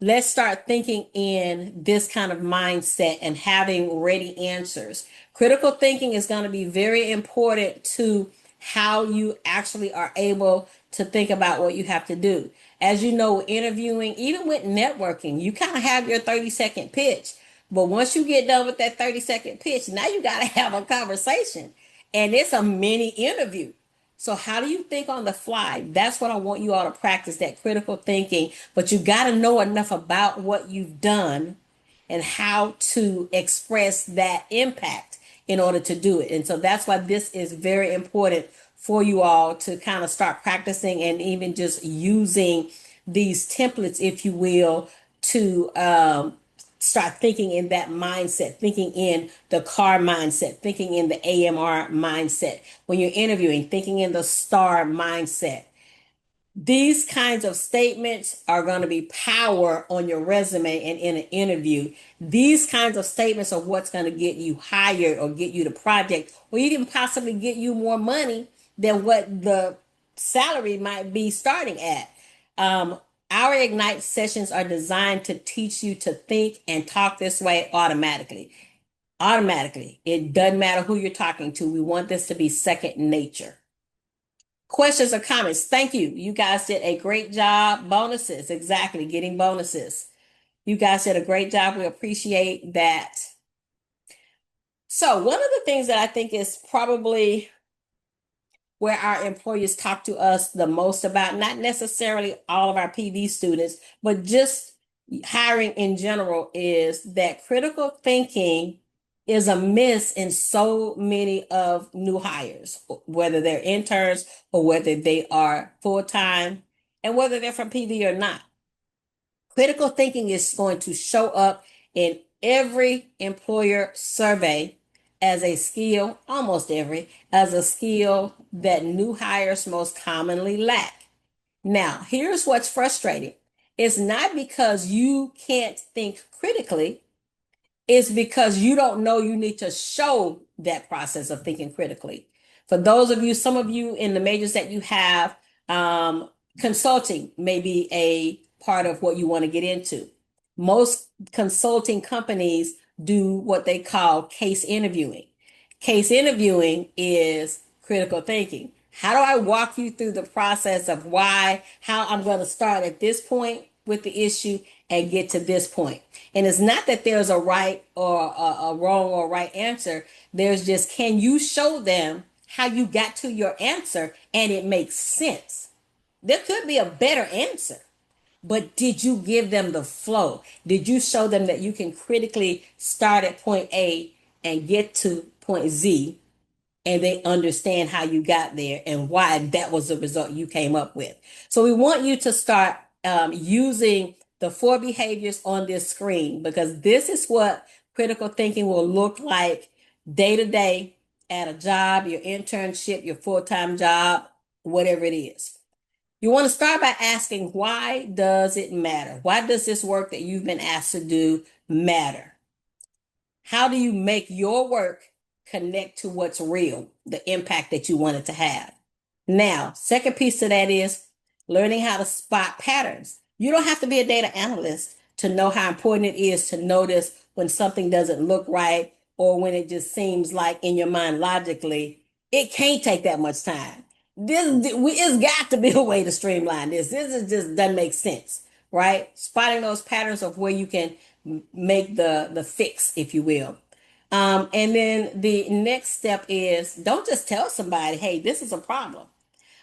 Let's start thinking in this kind of mindset and having ready answers. Critical thinking is going to be very important to how you actually are able to think about what you have to do. As you know, interviewing, even with networking, you kind of have your 30-second pitch. But once you get done with that 30-second pitch, now you got to have a conversation. And it's a mini interview. So how do you think on the fly? That's what I want you all to practice, that critical thinking. But you got to know enough about what you've done and how to express that impact in order to do it. And so that's why this is very important for you all to kind of start practicing and even just using these templates, if you will, to start thinking in that mindset, thinking in the CAR mindset, thinking in the AMR mindset. When you're interviewing, thinking in the STAR mindset. These kinds of statements are going to be power on your resume and in an interview. These kinds of statements are what's going to get you hired or get you the project or even possibly get you more money than what the salary might be starting at. Our Ignite sessions are designed to teach you to think and talk this way automatically. Automatically. It doesn't matter who you're talking to. We want this to be second nature. Questions or comments? Thank you. You guys did a great job. Bonuses, exactly, getting bonuses. You guys did a great job. We appreciate that. So one of the things that I think is probably where our employers talk to us the most about, not necessarily all of our PD students, but just hiring in general, is that critical thinking is a miss in so many of new hires, whether they're interns or whether they are full-time and whether they're from PD or not. Critical thinking is going to show up in every employer survey as a skill, almost every, as a skill that new hires most commonly lack. Now, here's what's frustrating. It's not because you can't think critically, it's because you don't know you need to show that process of thinking critically. For those of you, some of you in the majors that you have, consulting may be a part of what you want to get into. Most consulting companies do what they call case interviewing. Case interviewing is critical thinking. How do I walk you through the process of how I'm going to start at this point with the issue and get to this point? And it's not that there's a right or a wrong or right answer. There's just, can you show them how you got to your answer and it makes sense? There could be a better answer, but did you give them the flow? Did you show them that you can critically start at point A and get to point Z, and they understand how you got there and why that was the result you came up with? So we want you to start using the 4 behaviors on this screen, because this is what critical thinking will look like day to day at a job, your internship, your full-time job, whatever it is. You want to start by asking, why does it matter? Why does this work that you've been asked to do matter? How do you make your work connect to what's real, the impact that you want it to have? Now, second piece to that is learning how to spot patterns. You don't have to be a data analyst to know how important it is to notice when something doesn't look right, or when it just seems like in your mind logically, it can't take that much time. It's got to be a way to streamline this. This just doesn't make sense, right? Spotting those patterns of where you can make the fix, if you will. And then the next step is, don't just tell somebody, hey, this is a problem,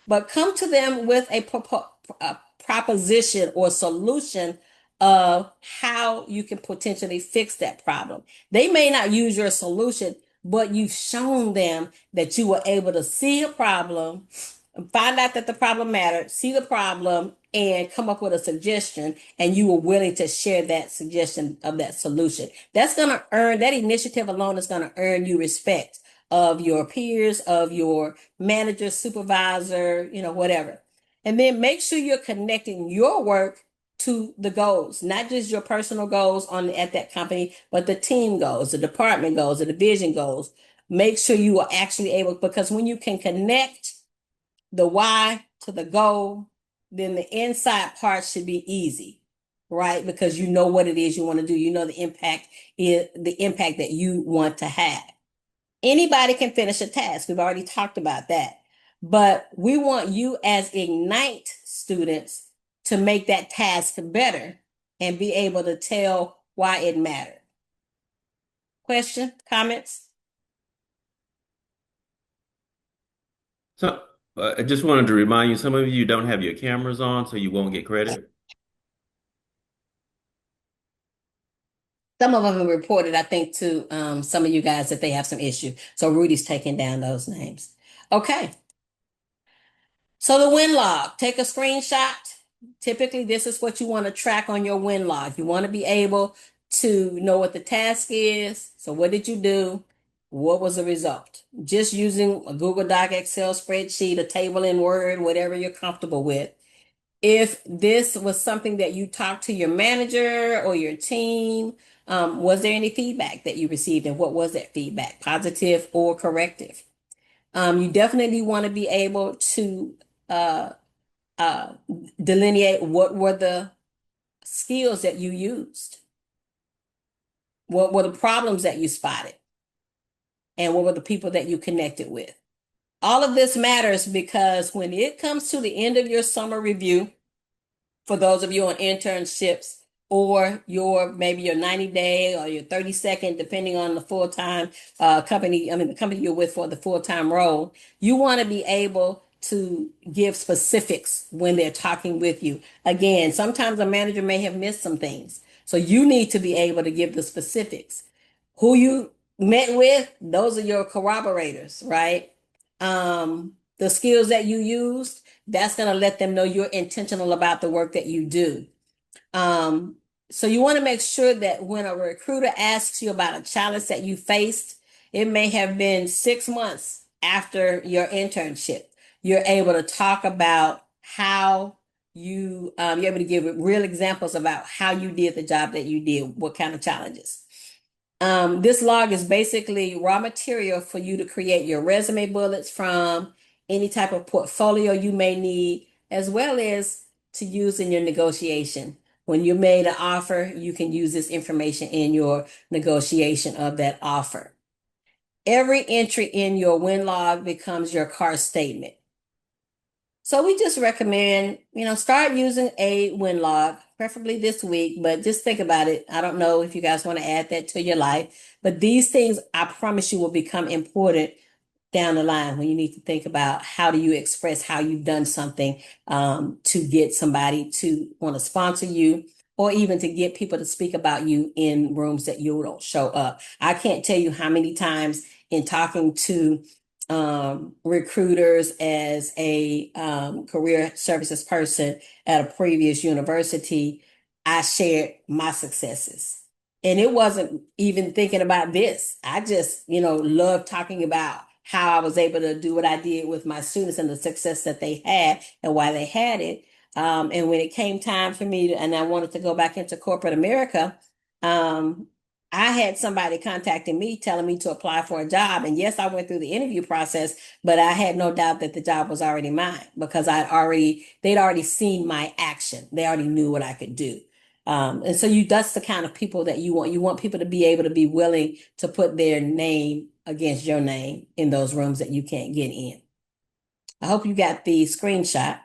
but come to them with a proposition or solution of how you can potentially fix that problem. They may not use your solution, but you've shown them that you were able to see a problem, find out that the problem mattered, see the problem, and come up with a suggestion, and you were willing to share that suggestion of that solution. That's going to earn, that initiative alone is going to earn you respect of your peers, of your manager, supervisor, whatever. And then make sure you're connecting your work to the goals, not just your personal goals at that company, but the team goals, the department goals, the division goals. Make sure you are actually able, because when you can connect the why to the goal, then the inside part should be easy, right? Because you know what it is you want to do. You know the impact that you want to have. Anybody can finish a task. We've already talked about that. But we want you as Ignite students to make that task better and be able to tell why it mattered. Question, comments? So I just wanted to remind you, some of you don't have your cameras on, so you won't get credit. Some of them have reported, I think, to some of you guys that they have some issue. So Rudy's taking down those names. Okay. So the win log, take a screenshot. Typically, this is what you want to track on your win log. You want to be able to know what the task is. So what did you do? What was the result? Just using a Google Doc, Excel spreadsheet, a table in Word, whatever you're comfortable with. If this was something that you talked to your manager or your team, was there any feedback that you received, and what was that feedback, positive or corrective? You definitely want to be able to uh, uh, delineate what were the skills that you used, what were the problems that you spotted, and what were the people that you connected with. All of this matters because when it comes to the end of your summer review, for those of you on internships or maybe your 90-day or your 30-second, depending on the full-time company, the company you're with for the full-time role, you want to be able to give specifics when they're talking with you. Again, sometimes a manager may have missed some things. So you need to be able to give the specifics. Who you met with, those are your corroborators, right? The skills that you used, that's going to let them know you're intentional about the work that you do. So you want to make sure that when a recruiter asks you about a challenge that you faced, it may have been 6 months after your internship. You're able to talk about how you're able to give real examples about how you did the job that you did, what kind of challenges. This log is basically raw material for you to create your resume bullets from, any type of portfolio you may need, as well as to use in your negotiation. When you made an offer, you can use this information in your negotiation of that offer. Every entry in your win log becomes your CAR statement. So we just recommend, start using a win log, preferably this week, but just think about it. I don't know if you guys want to add that to your life, but these things, I promise you, will become important down the line when you need to think about how do you express how you've done something to get somebody to want to sponsor you, or even to get people to speak about you in rooms that you don't show up. I can't tell you how many times in talking to recruiters as a career services person at a previous university, I shared my successes. And it wasn't even thinking about this. I just, love talking about how I was able to do what I did with my students and the success that they had and why they had it. And when it came time for me and I wanted to go back into corporate America, I had somebody contacting me telling me to apply for a job. And yes, I went through the interview process, but I had no doubt that the job was already mine because they'd already seen my action. They already knew what I could do. And so that's the kind of people that you want. You want people to be able to be willing to put their name against your name in those rooms that you can't get in. I hope you got the screenshot.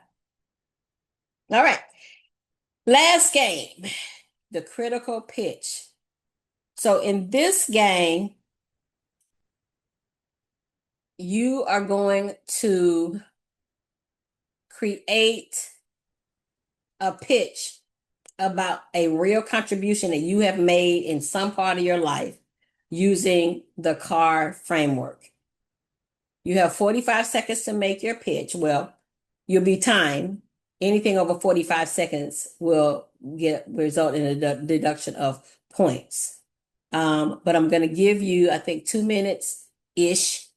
All right. Last game, the critical pitch. So in this game, you are going to create a pitch about a real contribution that you have made in some part of your life using the CAR framework. You have 45 seconds to make your pitch. Well, you'll be timed. Anything over 45 seconds will result in a deduction of points. But I'm going to give you, I think, 2 minutes-ish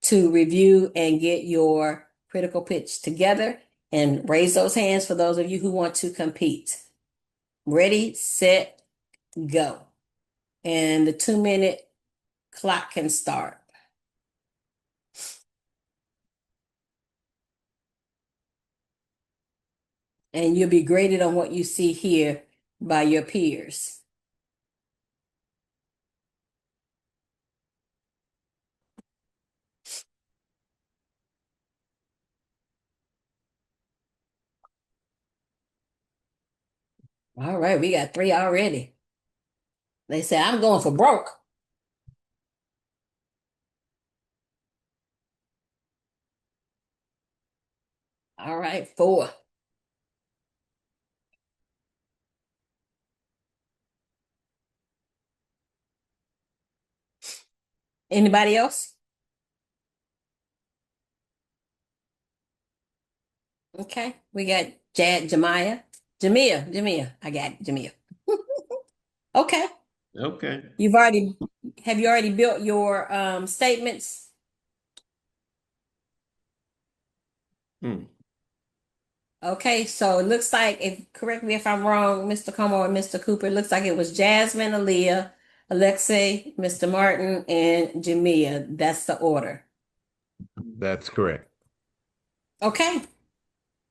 to review and get your critical pitch together, and raise those hands for those of you who want to compete. Ready, set, go. And the 2-minute clock can start. And you'll be graded on what you see here by your peers. All right, we got 3 already. They say, I'm going for broke. All right, 4. Anybody else? Okay, we got Jamia. I got it, Jamia. Okay. Okay. Have you already built your statements? Okay, so it looks like, correct me if I'm wrong, Mr. Como or Mr. Cooper, it looks like it was Jasmine, Aaliyah, Alexei, Mr. Martin, and Jamia. That's the order. That's correct. Okay,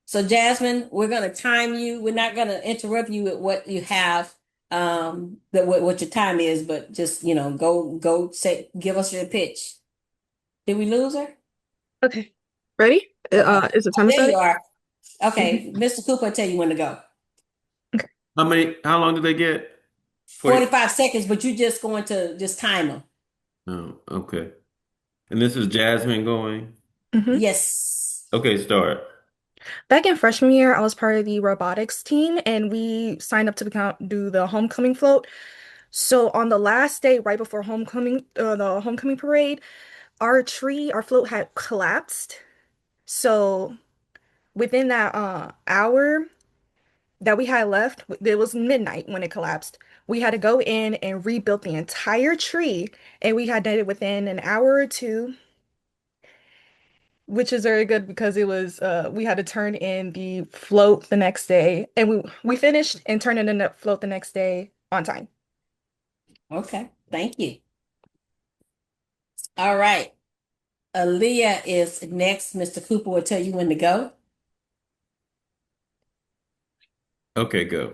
So Jasmine, we're gonna time you. We're not gonna interrupt you at what you have, that what your time is, but just, go say, give us your pitch. Did we lose her? Okay. Ready? Okay. Is the Oh, timer there you started? are. Okay, Mr. Cooper will tell you when to go. How long do they get? 40. 45 seconds, but you just going to just time them. Oh, okay. And this is Jasmine going. Hmm. Yes. Okay, start. Back in freshman year, I was part of the robotics team, and we signed up to do the homecoming float. So on the last day, right before homecoming, the homecoming parade, our float had collapsed. So within that hour that we had left, it was midnight when it collapsed. We had to go in and rebuild the entire tree, and we had done it within an hour or two, which is very good because it was we had to turn in the float the next day, and we finished and turned in the float the next day on time. Okay. Thank you. All right. Aaliyah is next. Mr. Cooper will tell you when to go. Okay, go.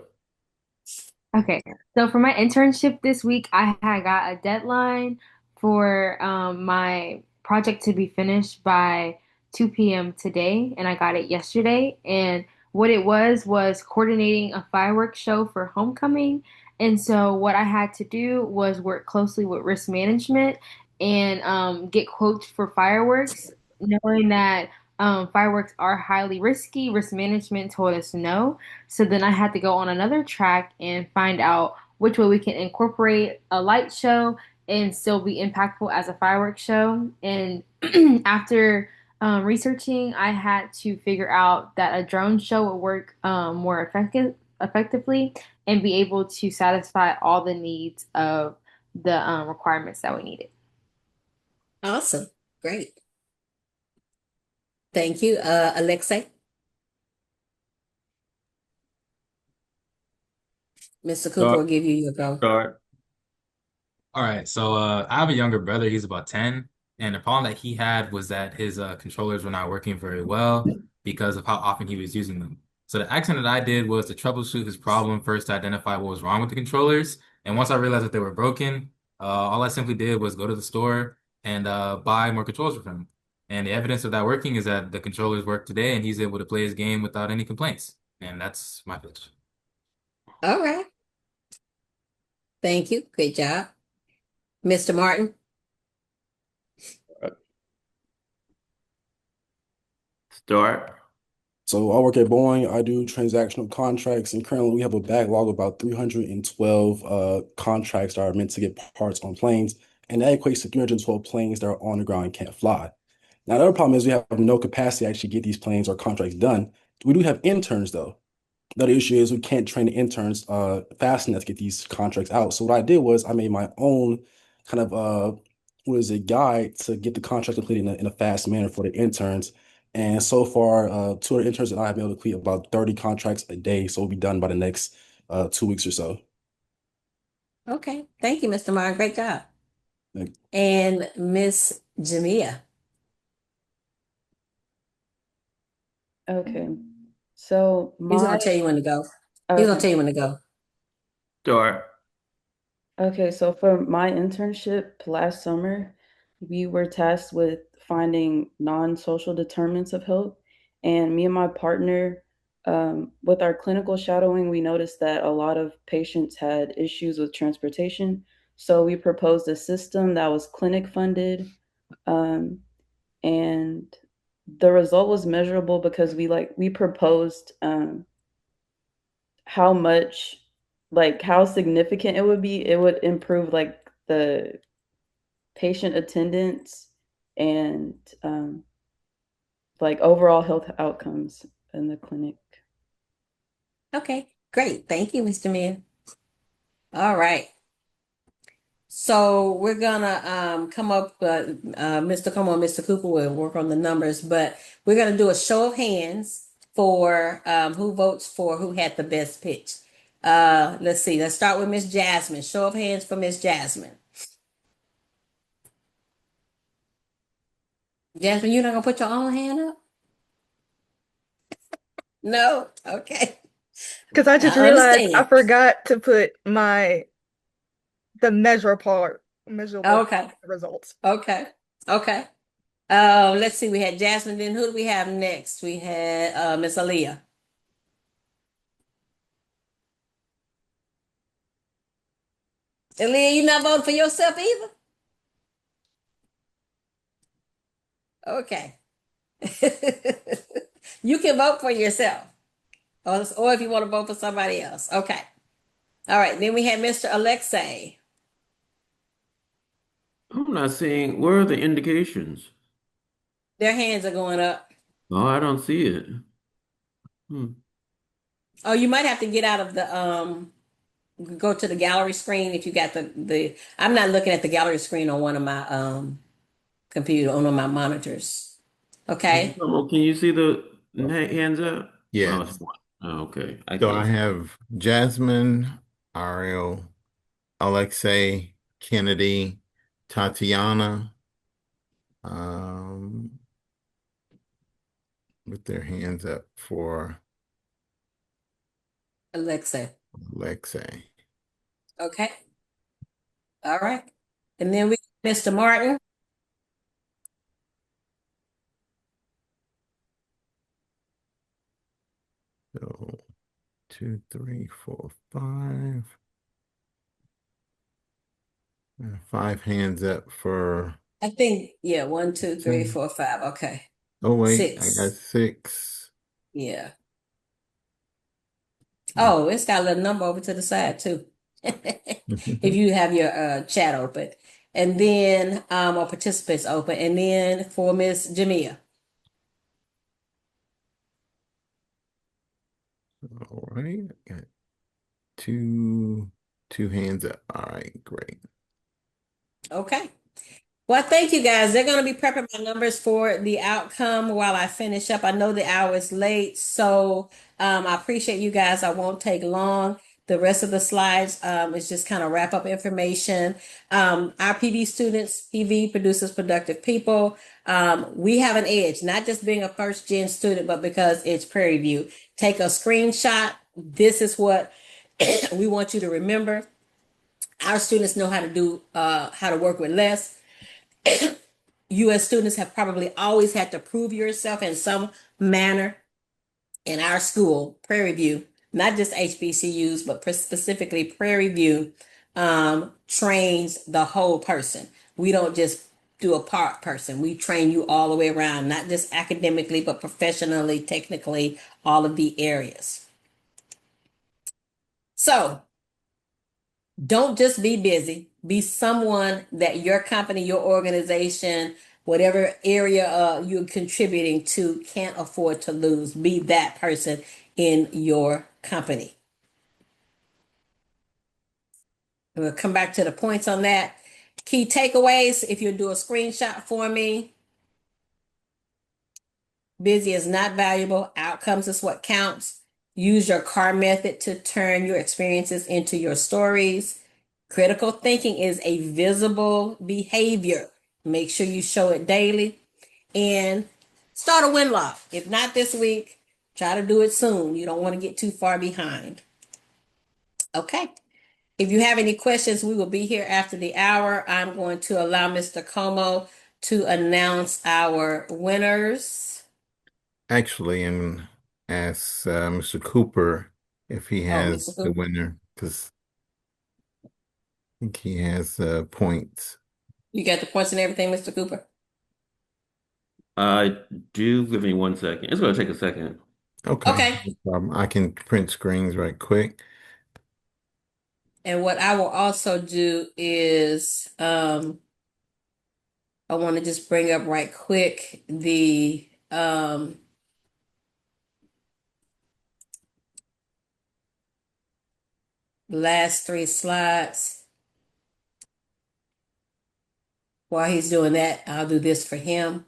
Okay, so for my internship this week, I had got a deadline for my project to be finished by 2 p.m. today, and I got it yesterday. And what it was coordinating a fireworks show for homecoming. And so what I had to do was work closely with risk management and get quotes for fireworks, knowing that fireworks are highly risky. Risk management told us no. So then I had to go on another track and find out which way we can incorporate a light show and still be impactful as a fireworks show. And after researching, I had to figure out that a drone show would work more effectively and be able to satisfy all the needs of the requirements that we needed. Awesome. Great. Thank you. Alexei, Mr. Cooper Start. will give you your go. Start. All right, so I have a younger brother. He's about 10, and the problem that he had was that his controllers were not working very well because of how often he was using them. So the action that I did was to troubleshoot his problem first to identify what was wrong with the controllers. And once I realized that they were broken, all I simply did was go to the store and buy more controllers from him. And the evidence of that working is that the controllers work today, and he's able to play his game without any complaints. And that's my pitch. All right. Thank you. Great job. Mr. Martin. Start. So I work at Boeing. I do transactional contracts, and currently we have a backlog of about 312 contracts that are meant to get parts on planes, and that equates to 312 planes that are on the ground and can't fly. Now, the other problem is we have no capacity to actually get these planes or contracts done. We do have interns, though. Another issue is we can't train the interns fast enough to get these contracts out. So what I did was I made my own kind of guide to get the contract completed in a fast manner for the interns. And so far, two of the interns and I have been able to complete about 30 contracts a day. So we'll be done by the next 2 weeks or so. Okay. Thank you, Mr. Martin. Great job. Thank- And Miss Jamia. Okay. So He's gonna tell you when to go. He's gonna okay. tell you when to go. Start. Okay, so for my internship last summer, we were tasked with finding non-social determinants of health. And me and my partner, with our clinical shadowing, we noticed that a lot of patients had issues with transportation. So we proposed a system that was clinic funded, and the result was measurable because we proposed how much, like how significant it would be. It would improve like the patient attendance and like overall health outcomes in the clinic. Okay, great. Thank you, Mr. Jamia. All right. So we're gonna come up, Mr. Cooper will work on the numbers, but we're gonna do a show of hands for who votes for who had the best pitch. Let's see. Let's start with Miss Jasmine. Show of hands for Miss Jasmine. Jasmine, you're not gonna put your own hand up? No? Okay. Because I just I realized I understand. forgot to put the measurable Okay. results. Okay. Okay. Let's see. We had Jasmine. Then who do we have next? We had Miss Aaliyah. Aaliyah, you not voting for yourself either? Okay. You can vote for yourself, or if you want to vote for somebody else. Okay. All right. Then we had Mr. Alexei. I'm not seeing, where are the indications? Their hands are going up. Oh, I don't see it. Hmm. Oh, you might have to get out of the go to the gallery screen if you got the I'm not looking at the gallery screen on one of my computer on one of my monitors. Okay. Can you see the hands up? Oh, it's Yes. one. Oh, okay. I So can't I see. have Jasmine, Ariel, Alexei, Kennedy, Tatiana, um, with their hands up for Alexa. Alexei. Okay. All right. And then we Mr. Martin. So 2, 3, 4, 5. And 5 hands up for I think, yeah, one, two, three, Alexei. 4, 5. Okay. Oh wait, I got Six. 6. Yeah. Oh, it's got a little number over to the side too. If you have your chat open. And then or participants open. And then for Miss Jamia. All right, got two hands up. All right, great. Okay. Well, thank you guys. They're going to be prepping my numbers for the outcome while I finish up. I know the hour is late, so I appreciate you guys. I won't take long. The rest of the slides is just kind of wrap up information. Our PV students, PV produces productive people. We have an edge, not just being a first gen student, but because it's Prairie View. Take a screenshot. This is what we want you to remember. Our students know how to work with less. You as students have probably always had to prove yourself in some manner in our school, Prairie View, not just HBCUs, but specifically Prairie View trains the whole person. We don't just do a part person. We train you all the way around, not just academically, but professionally, technically, all of the areas. So don't just be busy. Be someone that your company, your organization, whatever area you're contributing to can't afford to lose. Be that person in your company. We'll come back to the points on that. Key takeaways, if you do a screenshot for me. Busy is not valuable. Outcomes is what counts. Use your CAR method to turn your experiences into your stories. Critical thinking is a visible behavior. Make sure you show it daily. And start a win log. If not this week, try to do it soon. You don't want to get too far behind. Okay. If you have any questions, we will be here after the hour. I'm going to allow Mr. Como to announce our winners. Actually, and ask Mr. Cooper if he Oh, has Mr. the Cooper. winner, because I think he has points. You got the points and everything, Mr. Cooper? I do. Give me 1 second. It's going to take a second. Okay, Okay. no problem. I can print screens right quick. And what I will also do is I want to just bring up right quick the last three slides. While he's doing that, I'll do this for him.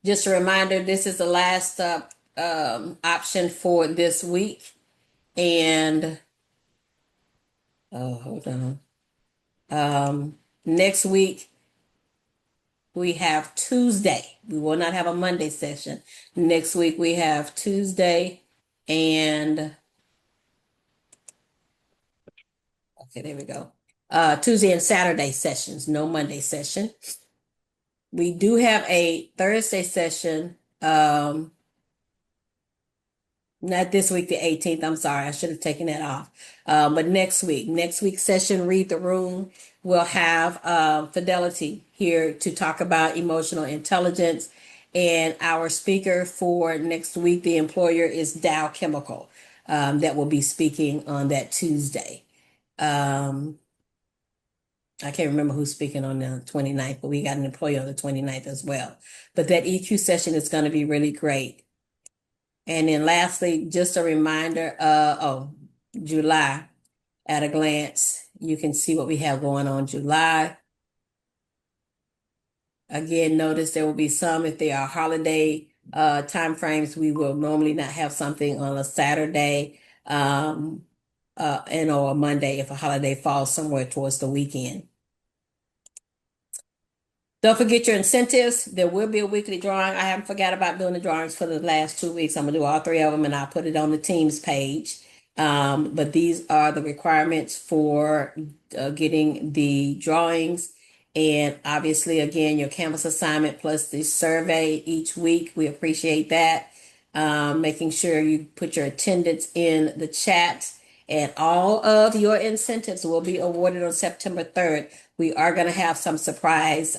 Just a reminder, this is the last option for this week. And hold on. Next week, we have Tuesday. We will not have a Monday session. Next week we have Tuesday and okay, there we go. Tuesday and Saturday sessions, no Monday session. We do have a Thursday session. Not this week, the 18th. I'm sorry, I should have taken that off. But next week's session, Read the Room, we'll have Fidelity here to talk about emotional intelligence. And our speaker for next week, the employer, is Dow Chemical, that will be speaking on that Tuesday. I can't remember who's speaking on the 29th, but we got an employee on the 29th as well. But that EQ session is going to be really great. And then lastly, just a reminder, July at a glance, you can see what we have going on July. Again, notice there will be some, if they are holiday time frames, we will normally not have something on a Saturday and or a Monday if a holiday falls somewhere towards the weekend. Don't forget your incentives. There will be a weekly drawing. I haven't forgot about doing the drawings for the last 2 weeks. I'm gonna do all 3 of them and I'll put it on the Teams page. But these are the requirements for getting the drawings. And obviously, again, your Canvas assignment plus the survey each week. We appreciate that. Making sure you put your attendance in the chat. And all of your incentives will be awarded on September 3rd. We are going to have some surprise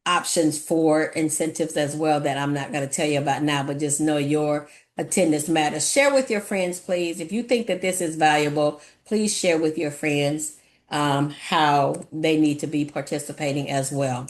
options for incentives as well that I'm not going to tell you about now, but just know your attendance matters. Share with your friends, please. If you think that this is valuable, please share with your friends how they need to be participating as well.